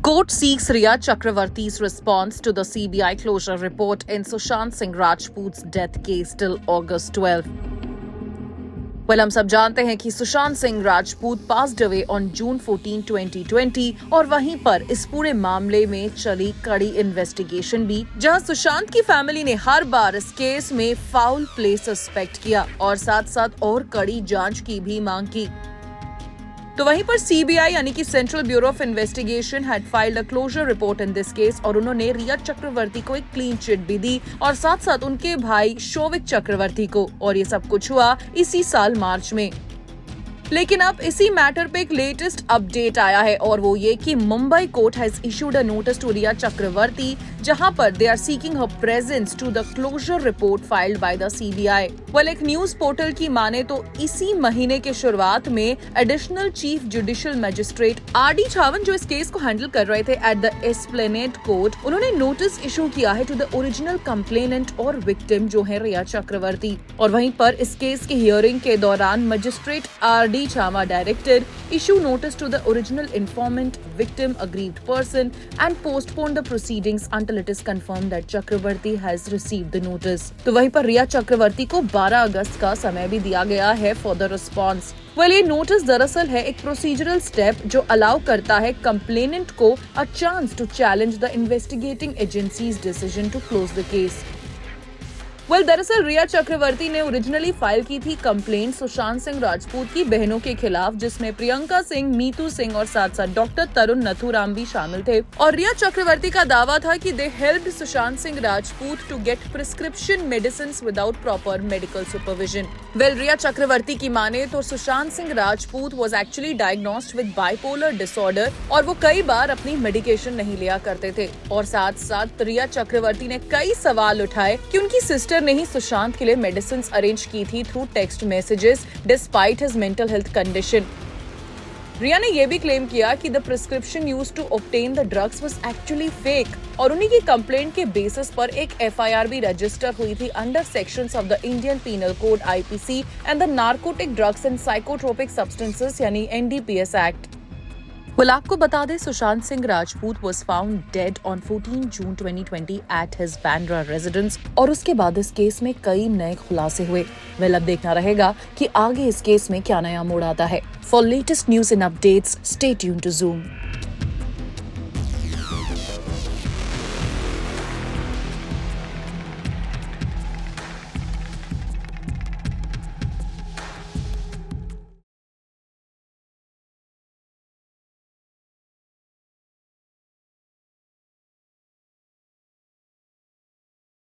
Court seeks Riya Chakravarti's response to the CBI closure report in Sushant Singh Rajput's death case till August 12. हम सब जानते हैं कि Sushant Singh Rajput passed away on June 14, 2020 और वहीं पर इस पूरे मामले में चली कड़ी इन्वेस्टिगेशन भी, जहां सुशांत की फैमिली ने हर बार इस केस में फाउल प्ले सस्पेक्ट किया और साथ साथ और कड़ी जांच की भी मांग की। तो वहीं पर सीबीआई यानी कि Central Bureau of Investigation had filed a closure report in this case और उन्होंने रिया चक्रवर्ती को एक क्लीन चिट भी दी और साथ साथ उनके भाई शोविक चक्रवर्ती को, और ये सब कुछ हुआ इसी साल मार्च में। लेकिन अब इसी मैटर पे एक लेटेस्ट अपडेट आया है और वो ये कि Mumbai court has issued a notice to Rhea Chakraborty, जहां पर they are seeking her presence to the closure report filed by the CBI. एक न्यूज पोर्टल की माने तो इसी महीने के शुरुआत में additional chief judicial magistrate R D. Chavan, जो इस केस को हैंडल कर रहे थे एट द एस्प्लेनेड कोर्ट, उन्होंने नोटिस इशू किया है टू द ओरिजिनल कंप्लेनेंट और विक्टिम जो है रिया चक्रवर्ती। और वहीं पर इस केस की हियरिंग के दौरान magistrate RD. Chama directed issue notice to the original informant, victim, aggrieved person and postpone the proceedings until it is confirmed that Chakravarti has received the notice. तो वहीं पर रिया चक्रवर्ती को 12 अगस्त का समय भी दिया गया है for the response. ये नोटिस दरअसल है एक प्रोसीजरल स्टेप जो अलाउ करता है कंप्लेनेंट को a chance to challenge the investigating agency's decision to close the case. दरअसल रिया चक्रवर्ती ने ओरिजिनली फाइल की थी कंप्लेंट सुशांत सिंह राजपूत की बहनों के खिलाफ, जिसमें प्रियंका सिंह, मीतू सिंह और साथ साथ डॉक्टर तरुण नथुराम भी शामिल थे। और रिया चक्रवर्ती का दावा था कि they helped Sushant Singh Rajput to get prescription medicine without proper medical supervision. Rhea Chakraborty की माने तो Sushant Singh Rajput was actually diagnosed with bipolar disorder और वो कई बार अपनी मेडिकेशन नहीं लिया करते थे। और साथ साथ रिया चक्रवर्ती ने कई सवाल उठाए कि उनकी सिस्टर ने ही सुशांत के लिए मेडिसिन अरेंज की थी through text messages despite his mental health condition. Rhea ने यह भी क्लेम किया कि the prescription used to obtain the drugs was actually fake और उन्हीं की कंप्लेंट के बेसिस पर एक एफआईआर भी रजिस्टर हुई थी under sections of the Indian Penal Code IPC and the Narcotic Drugs and Psychotropic Substances यानी एनडीपीएस एक्ट। आपको बता दें, Sushant Singh Rajput was found dead on 14 June 2020 at his Bandra residence और उसके बाद इस केस में कई नए खुलासे हुए। अब देखना रहेगा कि आगे इस केस में क्या नया मोड़ आता है। For latest news and updates, stay tuned to Zoom.